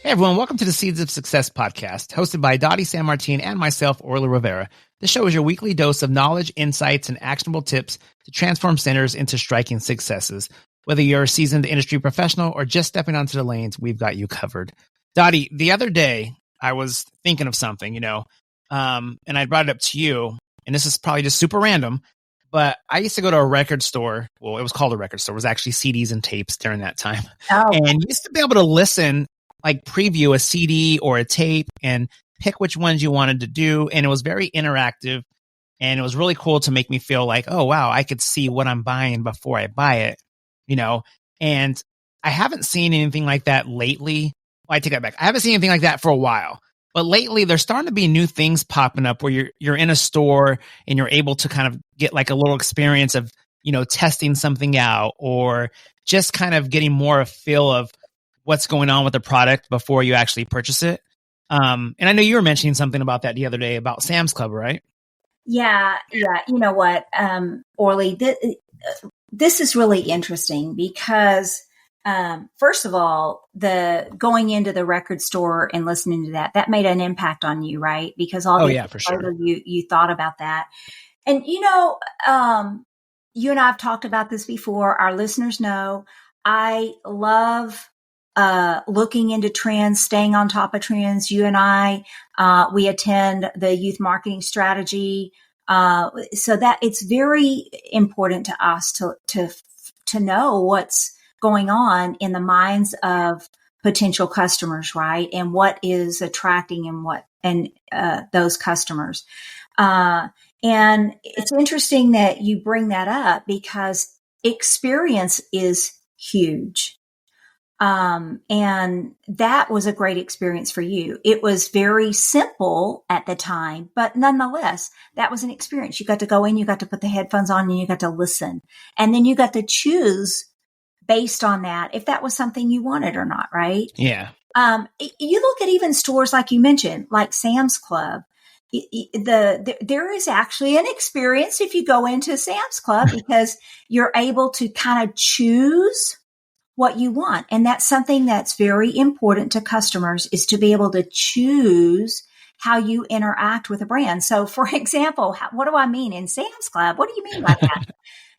Hey everyone, welcome to the Seeds of Success podcast, hosted by Dottie San Martin and myself, Orly Rivera. This show is your weekly dose of knowledge, insights, and actionable tips to transform centers into striking successes. Whether you're a seasoned industry professional or just stepping onto the lanes, we've got you covered. Dottie, the other day, I was thinking of something, and I brought it up to you, and this is probably just super random, but I used to go to a record store. Well, it was called a record store. It was actually CDs and tapes during that time. Oh. And you used to be able to listen, like preview a CD or a tape and pick which ones you wanted to do. And it was very interactive. And it was really cool to make me feel like, oh, wow, I could see what I'm buying before I buy it, And I haven't seen anything like that lately. Well, I take that back. I haven't seen anything like that for a while. But lately, there's starting to be new things popping up where you're in a store and you're able to kind of get like a little experience of, testing something out or just kind of getting more a feel of what's going on with the product before you actually purchase it. And I know you were mentioning something about that the other day about Sam's Club, right? Yeah. You know what, Orly, this is really interesting because, first of all, the going into the record store and listening to that made an impact on you, right? Because for sure. You thought about that. And, you and I have talked about this before. Our listeners know I love looking into trends, staying on top of trends. You and I, we attend the youth marketing strategy. So that it's very important to us to know what's going on in the minds of potential customers, right? And what is attracting those customers. And it's interesting that you bring that up because experience is huge. And that was a great experience for you. It was very simple at the time, but nonetheless, that was an experience. You got to go in, you got to put the headphones on and you got to listen. And then you got to choose based on that, if that was something you wanted or not, right? Yeah. You look at even stores like you mentioned, like Sam's Club. There is actually an experience if you go into Sam's Club because you're able to kind of choose what you want. And that's something that's very important to customers is to be able to choose how you interact with a brand. So for example, what do I mean in Sam's Club? What do you mean by that?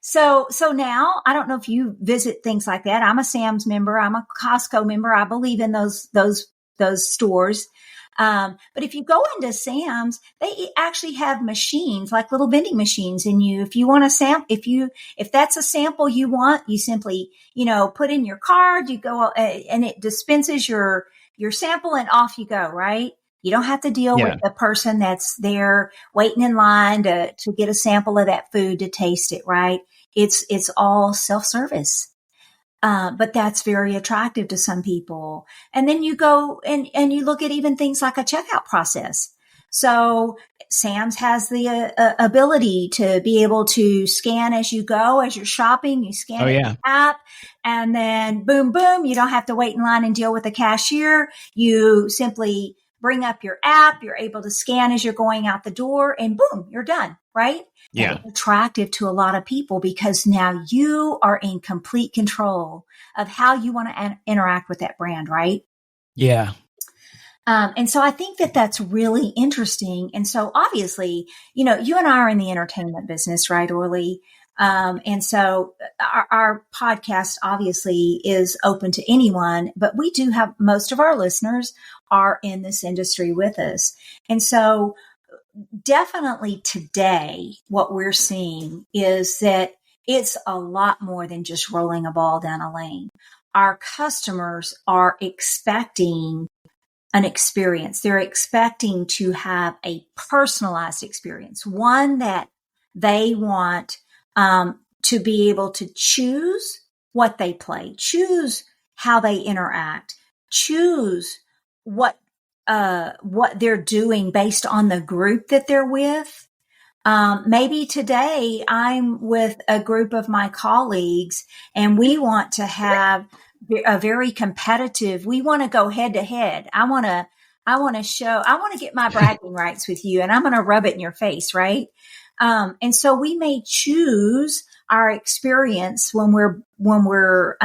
So now I don't know if you visit things like that. I'm a Sam's member. I'm a Costco member. I believe in those stores. But if you go into Sam's, they actually have machines, like little vending machines in you. If you want a sample, if that's a sample you want, you simply, put in your card, you go and it dispenses your sample and off you go, right? You don't have to deal with the person that's there waiting in line to get a sample of that food to taste it, right? It's all self-service. But that's very attractive to some people. And then you go and you look at even things like a checkout process. So Sam's has the ability to be able to scan as you go, as you're shopping, you scan the app and then boom, boom, you don't have to wait in line and deal with the cashier. You simply bring up your app. You're able to scan as you're going out the door and boom, you're done, right? Yeah. It's attractive to a lot of people because now you are in complete control of how you want to interact with that brand, right? Yeah. And so I think that that's really interesting. And so obviously, you and I are in the entertainment business, right, Orly? And so our podcast obviously is open to anyone, but we do have most of our listeners are in this industry with us. And so definitely today, what we're seeing is that it's a lot more than just rolling a ball down a lane. Our customers are expecting an experience. They're expecting to have a personalized experience, one that they want to be able to choose what they play, choose how they interact, choose what they're doing based on the group that they're with. Maybe today I'm with a group of my colleagues and we want to have a very competitive, we want to go head to head. I want to get my bragging rights with you and I'm going to rub it in your face. Right. And so we may choose our experience when we're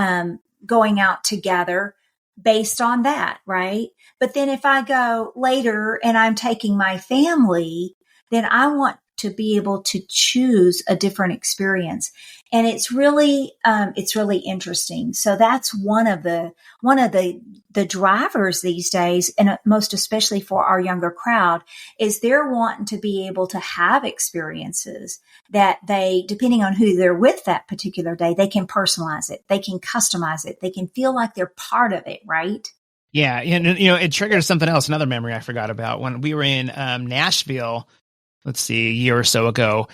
going out together based on that, right? But then if I go later and I'm taking my family, then I want to be able to choose a different experience. And it's really interesting. So that's one of the drivers these days, and most especially for our younger crowd, is they're wanting to be able to have experiences that they, depending on who they're with that particular day, they can personalize it. They can customize it. They can feel like they're part of it, right? Yeah. And, it triggered something else, another memory I forgot about when we were in Nashville, let's see, a year or so ago.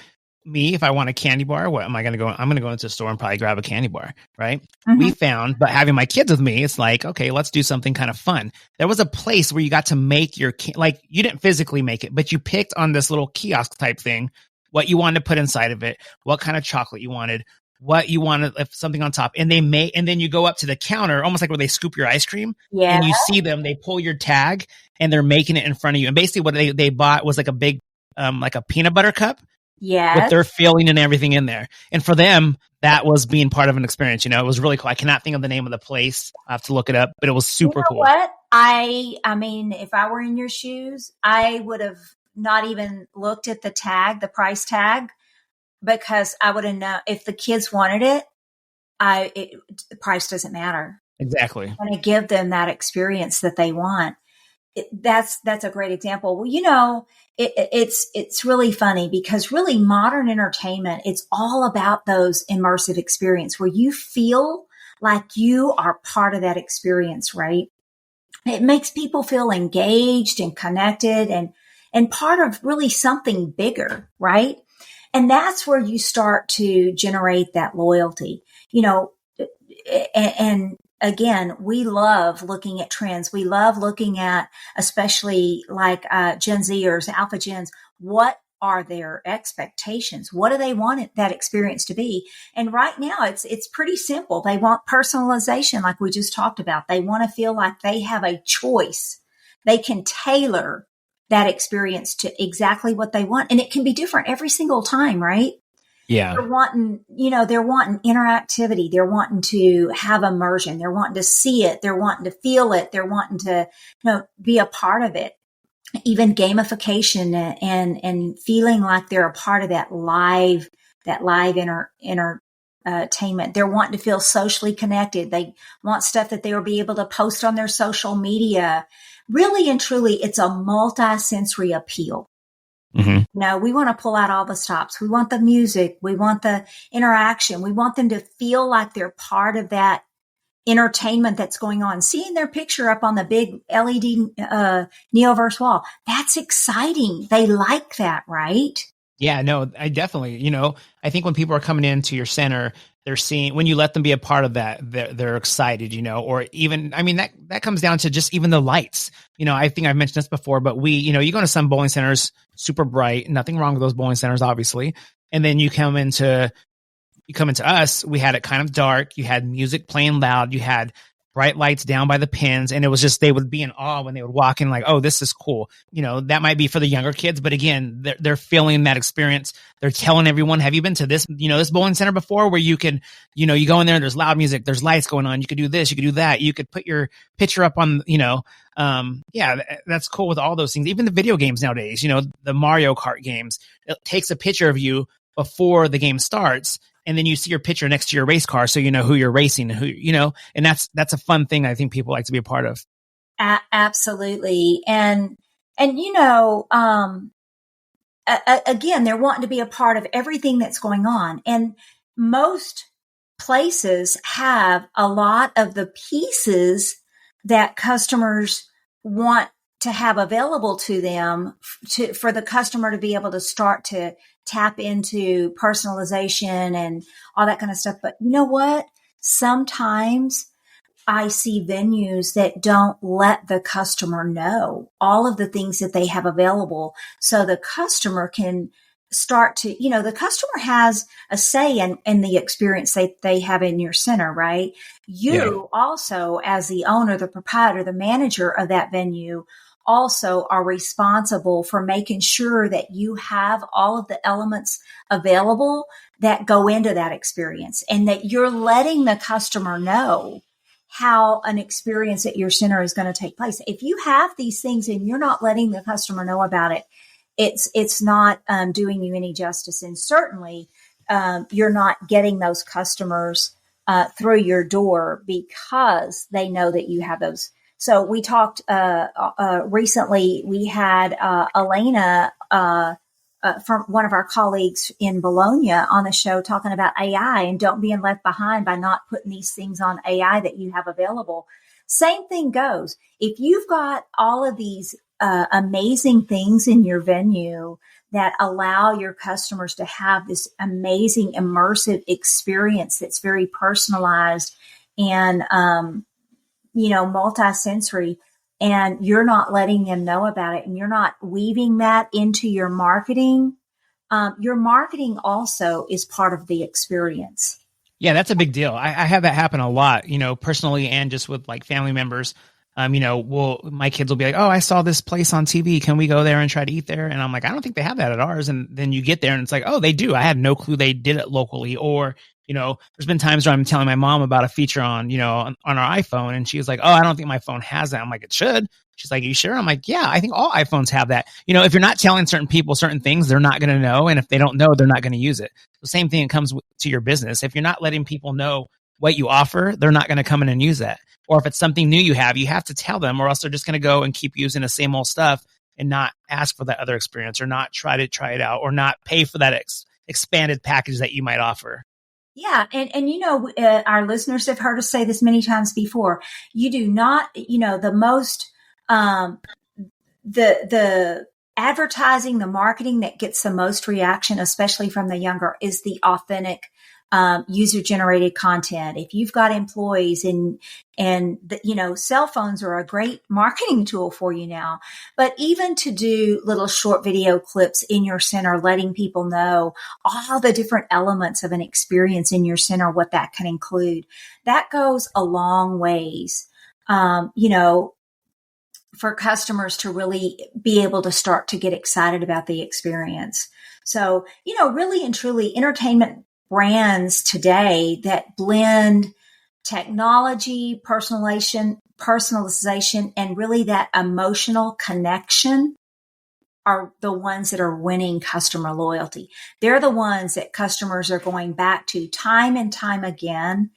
Me, if I want a candy bar, what am I going to go? I'm going to go into the store and probably grab a candy bar, right? Mm-hmm. We found, but having my kids with me, it's like, okay, let's do something kind of fun. There was a place where you got to make your, like, you didn't physically make it, but you picked on this little kiosk type thing, what you wanted to put inside of it, what kind of chocolate you wanted, what you wanted, if something on top. And and then you go up to the counter, almost like where they scoop your ice cream, Yeah. and you see them, they pull your tag and they're making it in front of you. And basically what they bought was like a big, like a peanut butter cup. Yes. With their filling and everything in there. And for them, that was being part of an experience. It was really cool. I cannot think of the name of the place. I have to look it up, but it was super cool. What? I mean, if I were in your shoes, I would have not even looked at the price tag, because I would have known if the kids wanted it, the price doesn't matter. Exactly. I'm going to give them that experience that they want. That's a great example. Well, it's really funny because really modern entertainment, it's all about those immersive experience where you feel like you are part of that experience, right? It makes people feel engaged and connected and part of really something bigger, right? And that's where you start to generate that loyalty, and again, we love looking at trends. We love looking at, especially like Gen Zers, Alpha Gens, what are their expectations? What do they want that experience to be? And right now it's pretty simple. They want personalization, like we just talked about. They want to feel like they have a choice. They can tailor that experience to exactly what they want. And it can be different every single time, right? Yeah. They're wanting interactivity. They're wanting to have immersion. They're wanting to see it. They're wanting to feel it. They're wanting to, be a part of it. Even gamification and feeling like they're a part of that live entertainment. They're wanting to feel socially connected. They want stuff that they will be able to post on their social media. Really and truly, it's a multi-sensory appeal. Mm-hmm. We want to pull out all the stops. We want the music. We want the interaction. We want them to feel like they're part of that entertainment that's going on. Seeing their picture up on the big LED Neoverse wall, that's exciting. They like that, right? Yeah, no, I definitely, I think when people are coming into your center, they're seeing, when you let them be a part of that, they're excited, or even, I mean, that comes down to just even the lights. I think I've mentioned this before, but you go to some bowling centers, super bright, nothing wrong with those bowling centers, obviously. And then you come into us, we had it kind of dark. You had music playing loud. You had bright lights down by the pins. And it was just, they would be in awe when they would walk in like, oh, this is cool. That might be for the younger kids, but again, they're feeling that experience. They're telling everyone, have you been to this, this bowling center before where you can, you go in there and there's loud music, there's lights going on. You could do this, you could do that. You could put your picture up on, that's cool with all those things. Even the video games nowadays, the Mario Kart games, it takes a picture of you before the game starts. And then you see your picture next to your race car, so you know who you're racing, and that's a fun thing I think people like to be a part of. Absolutely, and again, they're wanting to be a part of everything that's going on, and most places have a lot of the pieces that customers want to have available to them for the customer to be able to start to tap into personalization and all that kind of stuff. But you know what? Sometimes I see venues that don't let the customer know all of the things that they have available. So the customer can start to, the customer has a say in the experience they have in your center, right? You also, as the owner, the proprietor, the manager of that venue, also are responsible for making sure that you have all of the elements available that go into that experience and that you're letting the customer know how an experience at your center is going to take place. If you have these things and you're not letting the customer know about it, it's not doing you any justice. And certainly you're not getting those customers through your door because they know that you have those. So we talked recently, we had Elena from one of our colleagues in Bologna on the show talking about AI and don't being left behind by not putting these things on AI that you have available. Same thing goes. If you've got all of these amazing things in your venue that allow your customers to have this amazing immersive experience that's very personalized and, multi-sensory, and you're not letting them know about it and you're not weaving that into your marketing also is part of the experience. Yeah, that's a big deal. I have that happen a lot, personally and just with like family members. My kids will be like, "Oh, I saw this place on TV. Can we go there and try to eat there?" And I'm like, "I don't think they have that at ours." And then you get there and it's like, "Oh, they do. I had no clue they did it locally." Or, there's been times where I'm telling my mom about a feature on our iPhone and she's like, "Oh, I don't think my phone has that." I'm like, "It should." She's like, "You sure?" I'm like, "Yeah, I think all iPhones have that." If you're not telling certain people certain things, they're not going to know. And if they don't know, they're not going to use it. The same thing comes to your business. If you're not letting people know what you offer, they're not going to come in and use that. Or if it's something new you have to tell them, or else they're just going to go and keep using the same old stuff and not ask for that other experience or not try it out or not pay for that expanded package that you might offer. Yeah. And our listeners have heard us say this many times before. You do not, the most, the advertising, the marketing that gets the most reaction, especially from the younger, is the authentic, user generated content. If you've got employees cell phones are a great marketing tool for you now, but even to do little short video clips in your center, letting people know all the different elements of an experience in your center, what that can include, that goes a long ways. For customers to really be able to start to get excited about the experience. So, really and truly entertainment brands today that blend technology, personalization, and really that emotional connection are the ones that are winning customer loyalty. They're the ones that customers are going back to time and time again,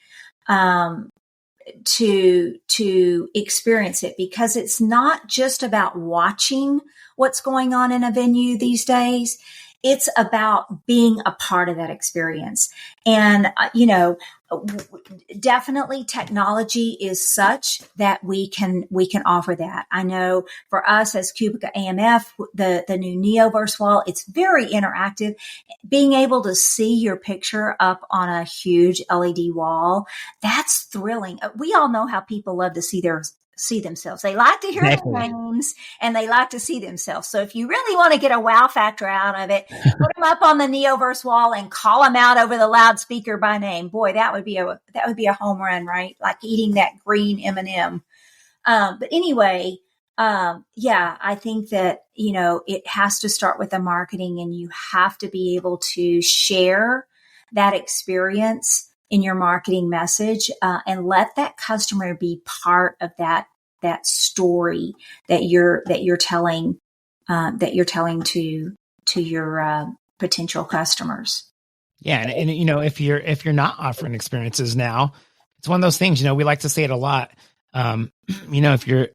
to experience it, because it's not just about watching what's going on in a venue these days. It's about being a part of that experience. And, definitely technology is such that we can offer that. I know for us as Cubica AMF, the new Neoverse wall, it's very interactive. Being able to see your picture up on a huge LED wall, that's thrilling. We all know how people love to see themselves. They like to hear their names and they like to see themselves. So if you really want to get a wow factor out of it, put them up on the Neoverse wall and call them out over the loudspeaker by name. Boy, that would be a home run, right? Like eating that green M&M. But anyway, I think that, it has to start with the marketing, and you have to be able to share that experience in your marketing message, and let that customer be part of that story that you're telling to your potential customers. Yeah, and if you're not offering experiences now, it's one of those things. We like to say it a lot. If you're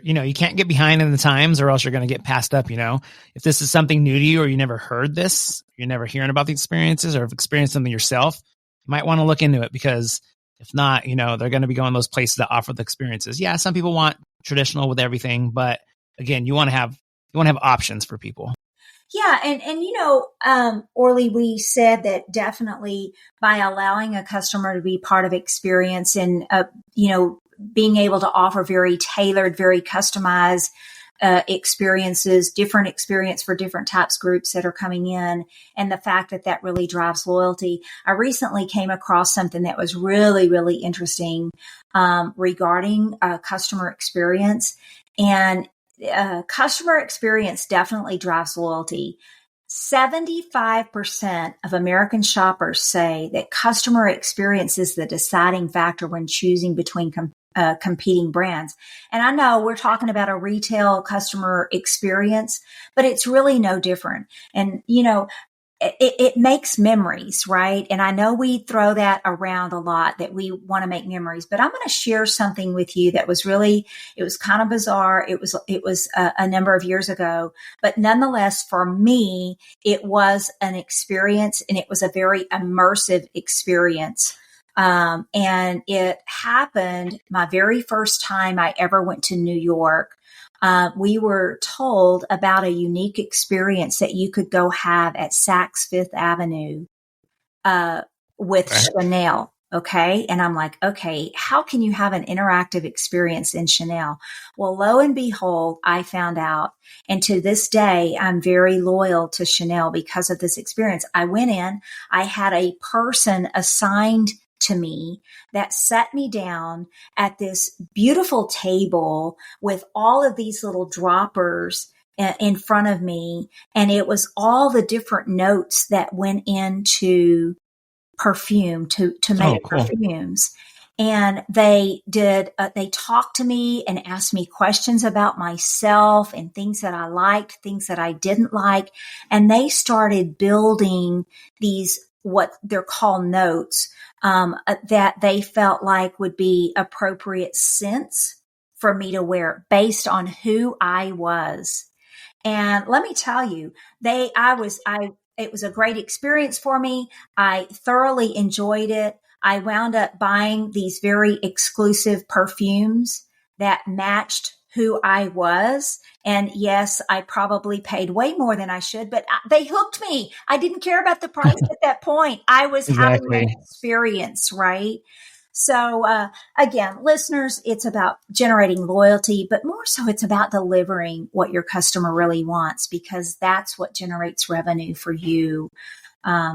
you can't get behind in the times, or else you're going to get passed up. If this is something new to you, or you never heard this, you're never hearing about the experiences, or have experienced something yourself, you might want to look into it, because if not, they're going to be going those places that offer the experiences. Yeah, some people want traditional with everything, but again, you want to have options for people. Yeah. And Orly, we said that definitely by allowing a customer to be part of experience and, being able to offer very tailored, very customized, experiences, different experience for different types groups that are coming in, and the fact that really drives loyalty. I recently came across something that was really, really interesting, regarding customer experience, and customer experience definitely drives loyalty. 75% of American shoppers say that customer experience is the deciding factor when choosing between competing brands. And I know we're talking about a retail customer experience, but it's really no different. And, it makes memories, right? And I know we throw that around a lot, that we want to make memories, but I'm going to share something with you that was really, it was kind of bizarre. It was a number of years ago, but nonetheless, for me, it was an experience, and it was a very immersive experience. And it happened my very first time I ever went to New York. We were told about a unique experience that you could go have at Saks Fifth Avenue with Chanel. Okay. And I'm like, okay, how can you have an interactive experience in Chanel? Well, lo and behold, I found out. And to this day, I'm very loyal to Chanel because of this experience. I went in, I had a person assigned to me that sat me down at this beautiful table with all of these little droppers in front of me. And it was all the different notes that went into perfume to make perfumes. And they talked to me and asked me questions about myself and things that I liked, things that I didn't like. And they started building these, what they're called notes, that they felt like would be appropriate scents for me to wear based on who I was. And let me tell you, it was a great experience for me. I thoroughly enjoyed it. I wound up buying these very exclusive perfumes that matched who I was. And yes, I probably paid way more than I should, but they hooked me. I didn't care about the price at that point. I was having an experience, right? So, again, listeners, it's about generating loyalty, but more so it's about delivering what your customer really wants, because that's what generates revenue for you.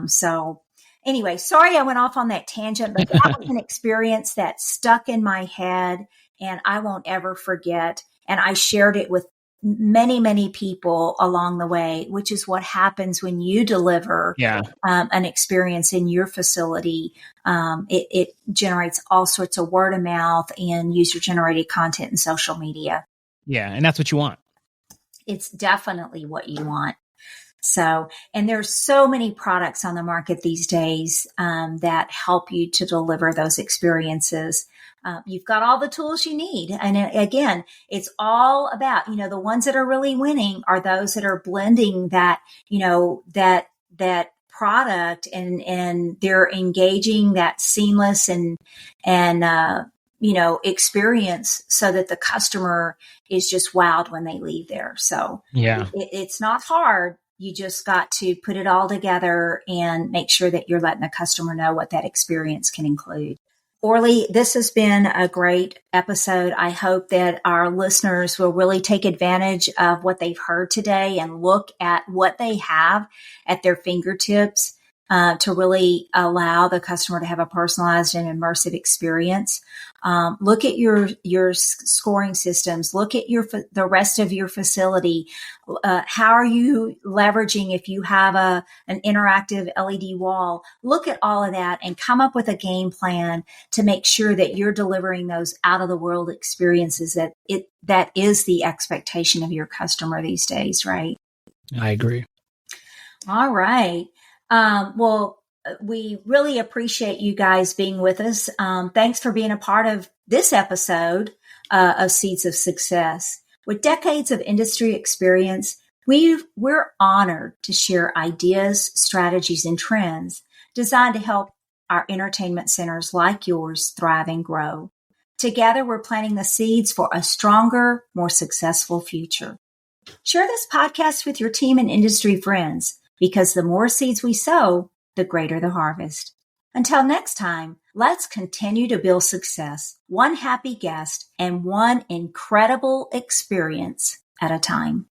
So anyway, sorry I went off on that tangent, but that was an experience that stuck in my head and I won't ever forget. And I shared it with many, many people along the way, which is what happens when you deliver an experience in your facility. It generates all sorts of word of mouth and user-generated content and social media. Yeah, and that's what you want. It's definitely what you want. So, and there's so many products on the market these days that help you to deliver those experiences. You've got all the tools you need. And again, it's all about, the ones that are really winning are those that are blending that, that product and they're engaging that seamless and experience so that the customer is just wowed when they leave there. So it's not hard. You just got to put it all together and make sure that you're letting the customer know what that experience can include. Orly, this has been a great episode. I hope that our listeners will really take advantage of what they've heard today and look at what they have at their fingertips to really allow the customer to have a personalized and immersive experience. Look at your scoring systems. Look at the rest of your facility. How are you leveraging if you have an interactive LED wall? Look at all of that and come up with a game plan to make sure that you're delivering those out of the world experiences that is the expectation of your customer these days, right? I agree. All right. Well, we really appreciate you guys being with us. Thanks for being a part of this episode of Seeds of Success. With decades of industry experience, we're honored to share ideas, strategies, and trends designed to help our entertainment centers like yours thrive and grow. Together, we're planting the seeds for a stronger, more successful future. Share this podcast with your team and industry friends, because the more seeds we sow, the greater the harvest. Until next time, let's continue to build success, one happy guest and one incredible experience at a time.